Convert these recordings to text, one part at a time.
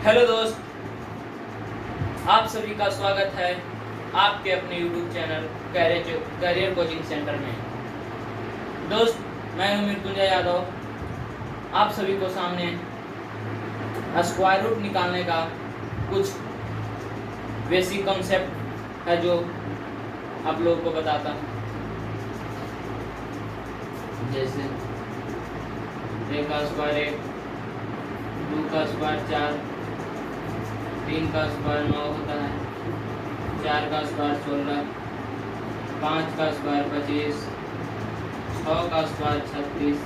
Hello दोस्त, आप सभी का स्वागत है आपके अपने YouTube channel career coaching centre में। दोस्त, मैं हूं मृत्युंजय यादव। आप सभी को सामने स्क्वायर रूट निकालने का कुछ बेसिक कॉन्सेप्ट है जो आप लोगों को बताता हूं। जैसे 1 का स्क्वायर 1, 2 का स्क्वायर 4, 3 का स्क्वायर 9 होता है, 4 का स्क्वायर 16, 5 का स्क्वायर 25, 6 का स्क्वायर 36,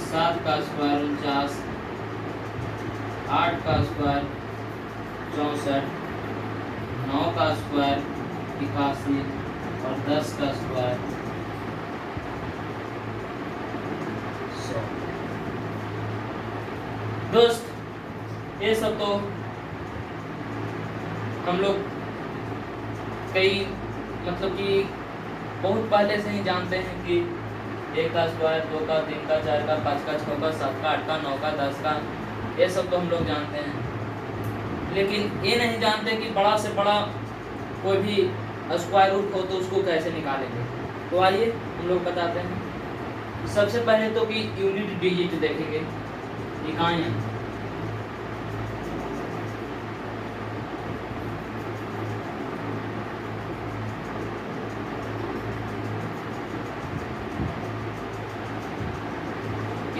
7 का स्क्वायर 49, 8 का स्क्वायर 64, 9 का स्क्वायर 81 और 10 का स्क्वायर 100। दोस्त, ये सब तो हम लोग कई कि बहुत पहले से ही जानते हैं कि 1 का स्क्वायर 2 का 3 का 4 का 5 का 6 का 7 का 8 का 9 का 10 का, ये सब तो हम लोग जानते हैं। लेकिन ये नहीं जानते कि बड़ा से बड़ा कोई भी स्क्वायर रूट हो तो उसको कैसे निकालेंगे। तो आइए हम लोग बताते हैं। सबसे पहले तो कि यूनिट डिजिट देखेंगे, इकाइयाँ।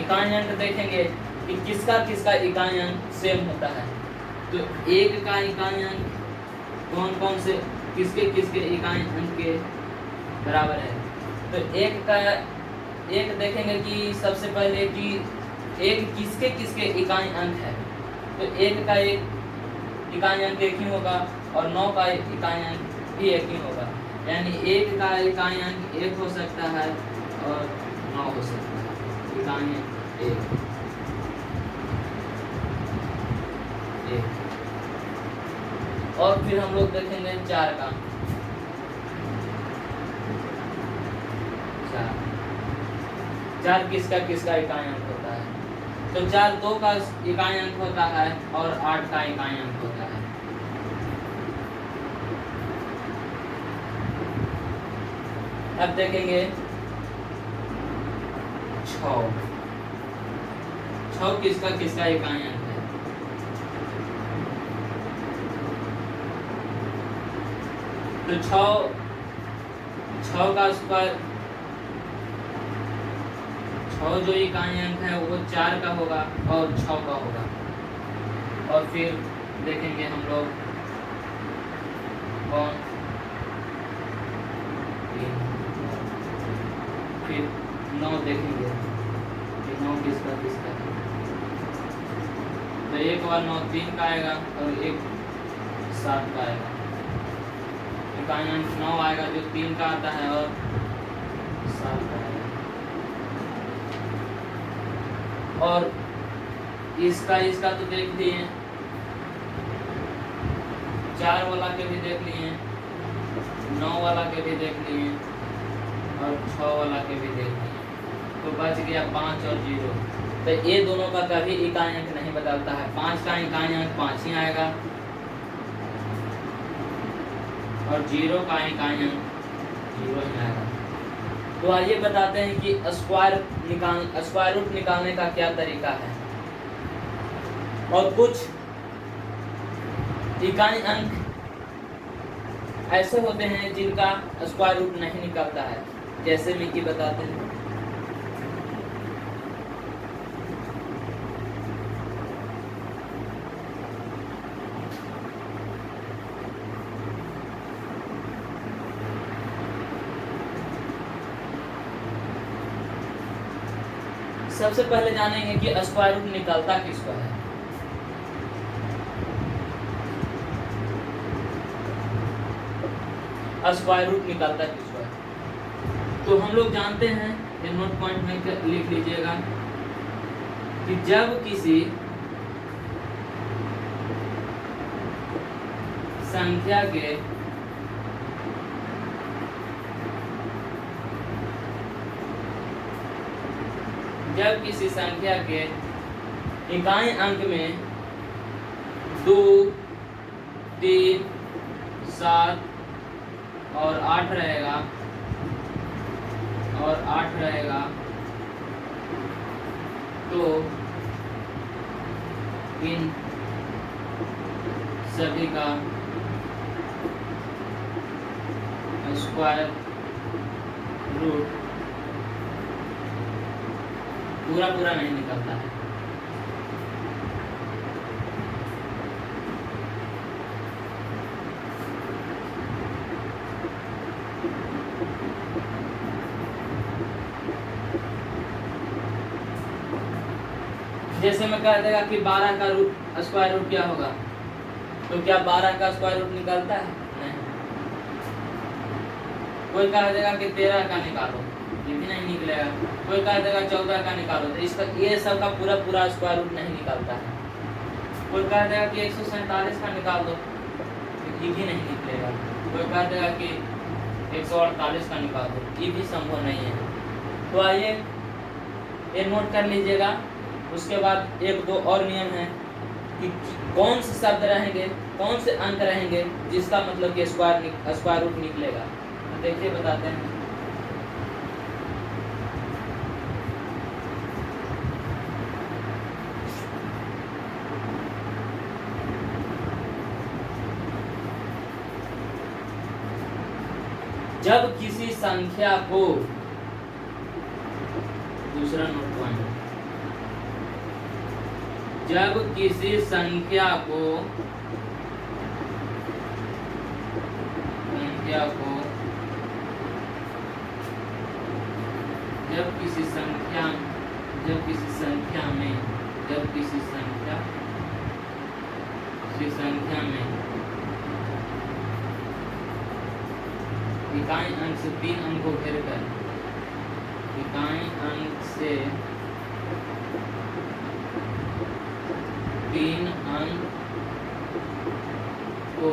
इकाई अंक देखेंगे कि किसका किसका इकाई अंक सेम होता है। तो 1 का इकाई अंक कौन कौन से किसके किसके इकाई अंक के बराबर है। तो 1 देखेंगे कि सबसे पहले कि 1 किसके किसके इकाई अंक है। तो 1 का एक इकाई अंक 1 ही होगा और 9 का इकाई अंक भी 1 ही होगा। यानी 1 का इकाई अंक 1 हो सकता है और 9 हो सकता है। इकाई अंक 1। और फिर हम लोग देखेंगे 4 का। 4 किसका किसका इकाई अंक होता है। तो 4 2 का इकाई अंक होता है और 8 का इकाई अंक होता है। अब देखेंगे 6 किसका किसका इकाई अंक है। तो 6 का स्क्वायर 6 जो इकाई अंक है वो 4 का होगा और 6 का होगा। और फिर देखेंगे हम लोग कौन, फिर 9 देखेंगे कि 9 किसका किसका है। तो 1 बार 9 3 का आएगा और 1 7 का आएगा। इकाई अंक 9 आएगा जो 3 का आता है और 7 का आएगा। और इसका तो देख लिए, 4 वाला के भी देख लिए, 9 वाला के भी देख लिए और 6 वाला के भी देख लिए। तो बच गया 5 और 0। तो ये दोनों का कभी इकाई अंक नहीं बदलता है। 5 का इकाई अंक 5 ही आएगा और 0 का इकाई अंक 0 ही आएगा। तो आइए बताते हैं कि स्क्वायर रूट निकालने का क्या तरीका है। और कुछ इकाई अंक ऐसे होते हैं जिनका स्क्वायर रूट नहीं निकलता है। जैसे में कि बताते हैं। सबसे पहले जानेंगे कि स्क्वायर रूट निकलता किसका है। स्क्वायर रूट निकलता किसका है। तो हम लोग जानते हैं, ये नोट पॉइंट में लिख लीजिएगा कि जब किसी संख्या के जब किसी संख्या के इकाई अंक में 2 3 7 और 8 रहेगा, और 8 रहेगा, तो इन सभी का स्क्वायर रूट पूरा पूरा नहीं निकलता है। जैसे मैं कह देगा कि 12 का रूट स्क्वायर रूट क्या होगा, तो क्या 12 का स्क्वायर रूट निकलता है? नहीं। कोई कह देगा कि 13 का निकालो, ये भी नहीं निकलेगा। कोई कह देगा 14 का निकालो, तो इसका ये सब का पूरा पूरा स्क्वायर रूट नहीं निकलता है। कोई कह देगा कि 147 का निकाल दो, ये भी नहीं निकलेगा। कोई कह देगा कि 148 का निकाल दो, ये भी संभव नहीं है। तो आइए ये नोट कर लीजिएगा। उसके बाद एक दो और नियम है कि कौन से शब्द रहेंगे, कौन से अंक रहेंगे जिसका मतलब कि स्क्वायर रूट निकलेगा। तो देखिए बताते हैं। जब किसी संख्या को, दूसरा नोट पॉइंट, जब किसी संख्या को जब किसी संख्या में इकाई अंक से 3 अंक को घेर कर, इकाई अंक से 3 अंक को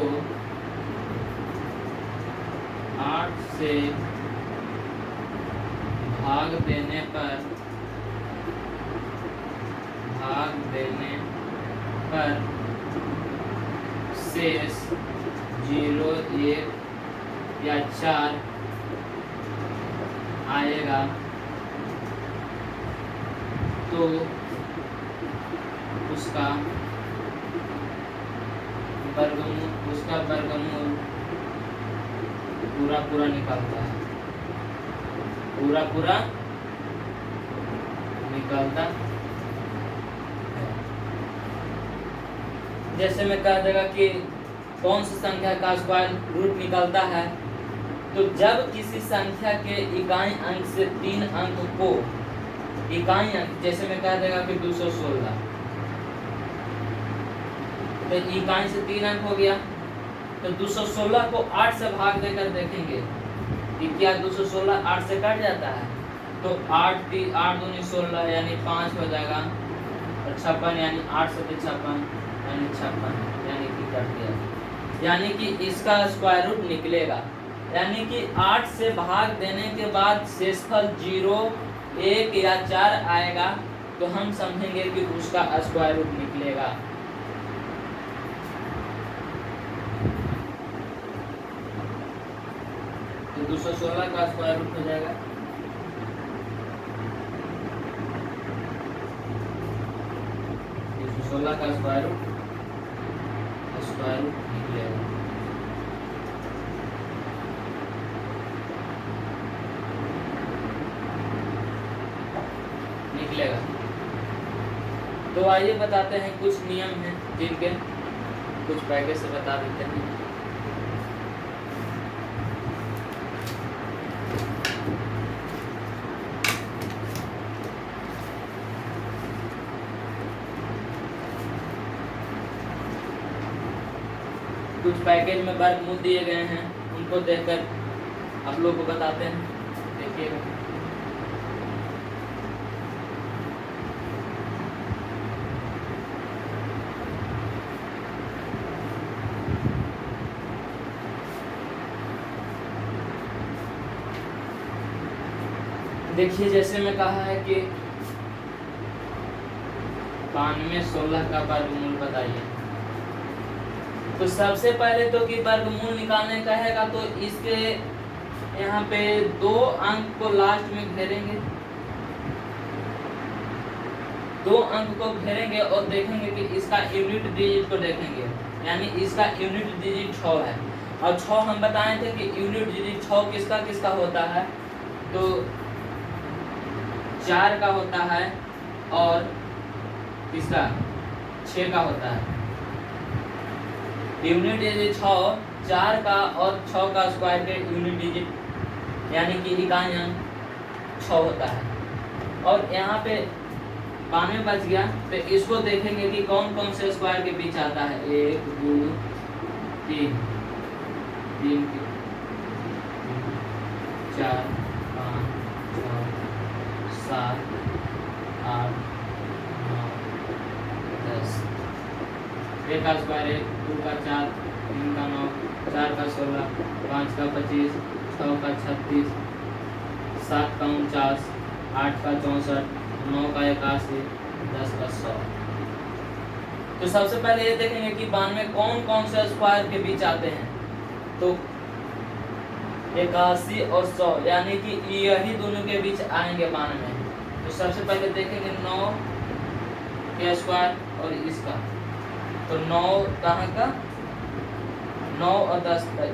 8 से भाग देने पर शेष 0, 1 या 4 आएगा, तो उसका वर्गमूल पूरा पूरा निकलता है, पूरा पूरा निकलता है। जैसे मैं कह देगा कि कौन सी संख्या का स्क्वायर रूट निकलता है, तो जब किसी संख्या के इकाई अंक से 3 अंक को, इकाई अंक जैसे मैं कह देगा कि 216, तो इकाई से 3 अंक हो गया, तो 216 को 8 से भाग देकर देखेंगे कि क्या 216 8 से कट जाता है, तो 8 दूनी 16 यानी 5 हो जाएगा, और 56 यानी 8 से 56 यानी 56 यानी कि कट गया, यानी कि इसका स्क्वायर रूट निकलेगा। यानी कि 8 से भाग देने के बाद शेषफल 0, 1 या 4 आएगा, तो हम समझेंगे कि उसका स्क्वायर रूट निकलेगा। तो 216 का स्क्वायर रूट हो जाएगा 216 का स्क्वायर रूट निकलेगा। तो आइए बताते हैं कुछ नियम हैं जिनके कुछ पहले से बता देते हैं। कुछ पैकेज में वर्गमूल दिए गए हैं, उनको देखकर आप लोग को बताते हैं। देखिएगा, देखिए जैसे मैं कहा है कि 92 16 का वर्गमूल बताइए। तो सबसे पहले तो कि वर्गमूल निकालने का हैगा, तो इसके यहाँ पे 2 अंक को लास्ट में घेरेंगे, 2 अंक को घेरेंगे और देखेंगे कि इसका यूनिट डिजिट को देखेंगे, यानी इसका यूनिट डिजिट 6 है। और 6 हम बताए थे कि यूनिट डिजिट 6 किसका किसका होता है, तो 4 का होता है और किसका 6 का होता है। यूनिट डिजिट 6 4 का और 6 का स्क्वायर के यूनिट डिजिट यानी कि इकाई अंक 6 होता है। और यहाँ पे 92 बच गया, तो इसको देखेंगे कि कौन कौन से स्क्वायर के बीच आता है। 1 2 3 3 4 5 6 7 8 9 10। 1 का स्क्वायर 1, 2 का 4, 3 का 9, 4 का 16, 5 का 25, 6 का 36, 7 का 49, 8 का 64, 9 का 81, 10 का 100। तो सबसे पहले ये देखेंगे कि 92 कौन कौन से स्क्वायर के बीच आते हैं। तो 81 और 100 यानी कि यही दोनों के बीच आएंगे 92। तो सबसे पहले देखेंगे 9 के स्क्वायर और इसका, तो 9 कहाँ का 9 और 10 तक।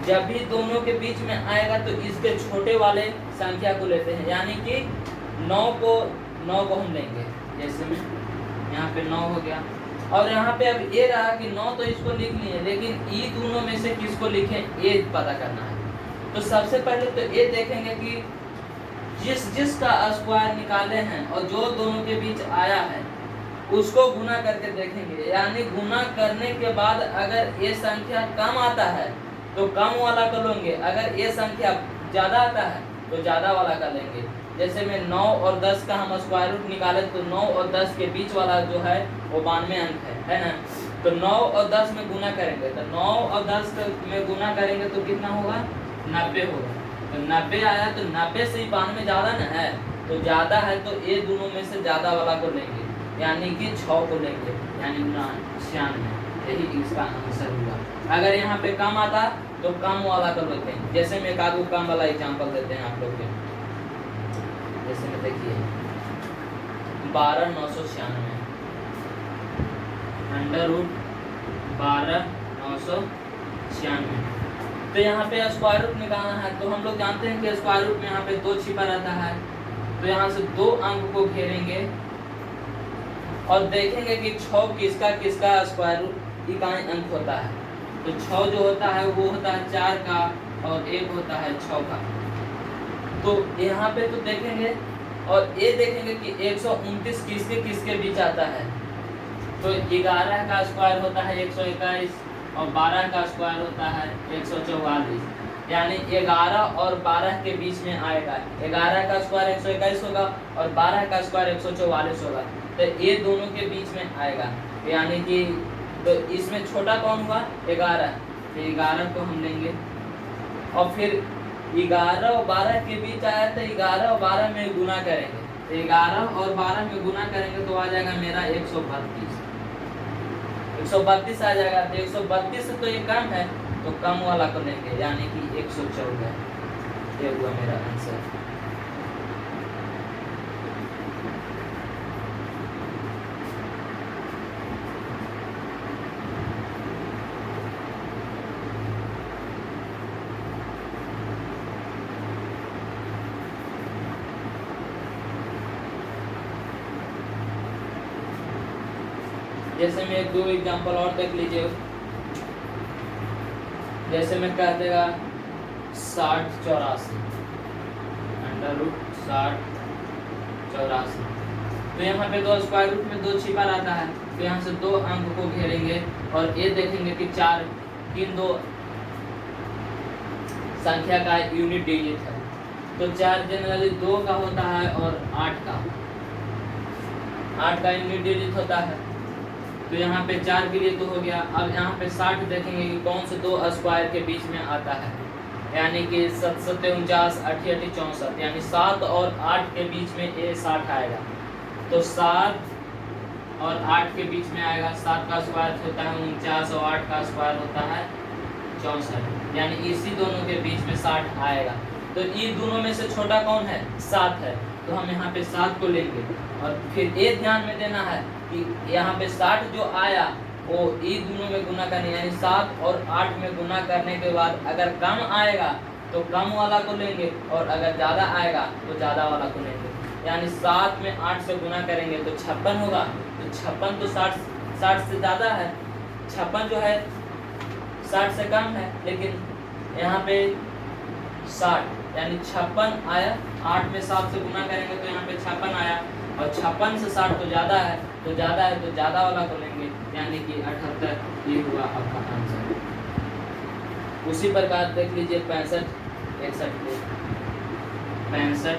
जब भी दोनों के बीच में आएगा तो इसके छोटे वाले संख्या को लेते हैं, यानी कि 9 को हम लेंगे। जैसे में यहाँ पे 9 हो गया, और यहाँ पे अब ये रहा कि 9 तो इसको लिख लिए, लेकिन ये दोनों में से किसको लिखें ये पता करना है। तो सबसे पहले तो ये देखेंगे कि जिसका स्क्वायर निकाले हैं और जो दोनों के बीच आया है उसको गुना करके देखेंगे, यानी गुना करने के बाद अगर ये संख्या कम आता है तो कम वाला का लेंगे, अगर ये संख्या ज़्यादा आता है तो ज़्यादा वाला का लेंगे। जैसे में 9 और 10 का हम स्क्वायर रूट निकाले तो 9 और 10 के बीच वाला जो है वो 92 अंक है ना। तो 9 और 10 में गुना करेंगे, तो 9 और 10 में गुना करेंगे तो कितना होगा 90 होगा। तो 90 आया, तो 90 से 92 ज़्यादा ना है, तो ज़्यादा है तो ये दोनों में से ज़्यादा वाला को लेंगे, यानी कि 6 को लेंगे, यानी 96। यही इसका आंसर हुआ। अगर यहाँ पे कम आता तो कम वाला को लेते हैं। जैसे में एक आधु कम वाला एग्जांपल देते हैं आप लोग के, जैसे में देखिए 12996 अंडर रूट 12996। तो यहाँ पे स्क्वायर रूट निकालना है, तो हम लोग जानते हैं कि स्क्वायर रूट में यहाँ पे 2 छिपा रहता है। तो यहाँ से 2 अंक को घेरेंगे और देखेंगे कि 6 किसका किसका स्क्वायर रूट इकाई अंक होता है। तो 6 जो होता है वो होता है 4 का और 1 होता है 6 का। तो यहाँ पे तो देखेंगे और ये देखेंगे कि 129 किसके किसके बीच आता है। तो 11 का स्क्वायर होता है 121 और 12 का स्क्वायर होता है 144, यानी 11 और 12 के बीच में आएगा। 11 का स्क्वायर 121 होगा और 12 का स्क्वायर 144 होगा, तो ये दोनों के बीच में आएगा। यानी कि तो इसमें छोटा कौन हुआ 11, तो 11 को हम लेंगे और फिर 11 और 12 के बीच आया तो 11 और 12 में गुना करेंगे, तो 11 और 12 में गुना करेंगे तो आ जाएगा मेरा 132 आ जाएगा। तो 132 से तो ये कम है तो कम वाला को लेंगे, यानी कि 114। ये हुआ मेरा आंसर। जैसे में 2 एग्जांपल और देख लीजिए। जैसे में कह देगा 6084 अंडर रूट 6084। तो यहाँ पे 2 स्क्वायर रूट में 2 छिपा रहता है, तो यहाँ से 2 अंक को घेरेंगे और ये देखेंगे कि 4 किन 2 संख्या का यूनिट डिजिट है। तो 4 जनरली 2 का होता है और 8 का यूनिट डिजिट होता है। तो यहाँ पे 4 के लिए तो हो गया। अब यहाँ पे 60 देखेंगे कि कौन से 2 स्क्वायर के बीच में आता है, यानी कि 7 7 49 8 8 64, यानी 7 और 8 के बीच में ये 60 आएगा। तो 7 और 8 के बीच में आएगा। 7 का स्क्वायर होता है 49 और 8 का स्क्वायर होता है 64, यानी इसी दोनों के बीच में 60 आएगा। तो ये दोनों में से छोटा कौन है? 7 है, तो हम यहाँ पे 7 को लेंगे। और फिर ये ध्यान में देना है कि यहाँ पे 60 जो आया वो ये दोनों में गुना करने, यानी 7 और 8 में गुना करने के बाद अगर कम आएगा तो कम वाला को लेंगे, और अगर ज़्यादा आएगा तो ज़्यादा वाला को लेंगे। यानी 7 में 8 से गुना करेंगे तो 56 होगा। तो 56 तो 60 से ज़्यादा है, 56 जो है 60 से कम है, लेकिन यहाँ पे 60 यानी 56 आया। 8 में 7 से गुना करेंगे तो यहाँ पे 56 आया, और 56 से 60 तो ज़्यादा है, तो ज़्यादा वाला को लेंगे, यानी कि 78। ये हुआ आपका आंसर। उसी प्रकार देख लीजिए 65 61 को, 65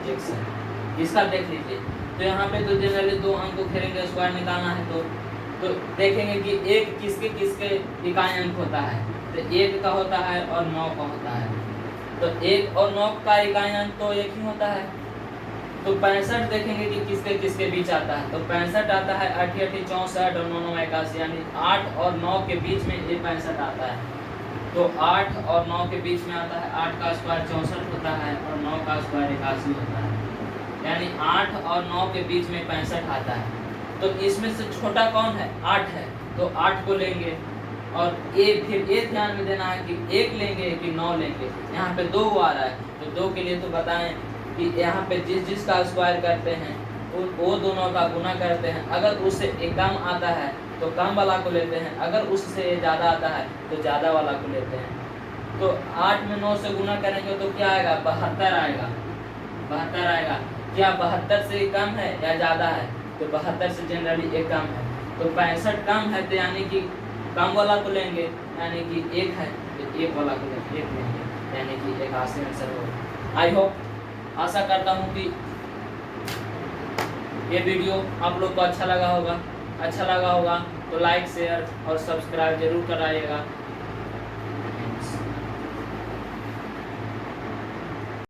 61 इसका देख लीजिए। तो यहाँ पे तो जनरली 2 अंक को घेरेंगे, स्क्वायर निकालना है तो देखेंगे कि एक किसके किसके इकाई अंक होता है। तो 1 का होता है और 9 का होता है। तो 1 और 9 का इकाई अंक तो एक ही होता है। तो 65 देखेंगे कि किसके किसके बीच आता है। तो 65 आता है 8 8 64 और 9 9 81, यानी 8 और 9 के बीच में ये 65 आता है। तो 8 और 9 के बीच में आता है। 8 का स्क्वायर 64 होता है और 9 का स्क्वायर 81 होता है, यानी 8 और 9 के बीच में 65 आता है। तो इसमें से छोटा कौन है? 8 है, तो 8 को लेंगे। और फिर ये ध्यान में देना है कि 1 लेंगे कि 9 लेंगे। यहाँ पे 2 आ रहा है, तो 2 के लिए तो बताएं कि यहाँ पे जिसका स्क्वायर करते हैं वो दोनों का गुना करते हैं। अगर उससे एक कम आता है तो कम वाला को लेते हैं, अगर उससे ज़्यादा आता है तो ज़्यादा वाला को लेते हैं। तो 8 में 9 से गुना करेंगे तो क्या आएगा? 72 आएगा। 72 आएगा। क्या 72 से कम है या ज़्यादा है? तो 72 से जनरली एक कम है। तो 65 कम है, तो यानी कि कम वाला को लेंगे, यानी कि 1 है तो 1 वाला को लेंगे, 1 लेंगे, यानी कि 81 आंसर होगा। आई होप, आशा करता हूँ कि ये वीडियो आप लोग को अच्छा लगा होगा तो लाइक शेयर और सब्सक्राइब जरूर कराइएगा।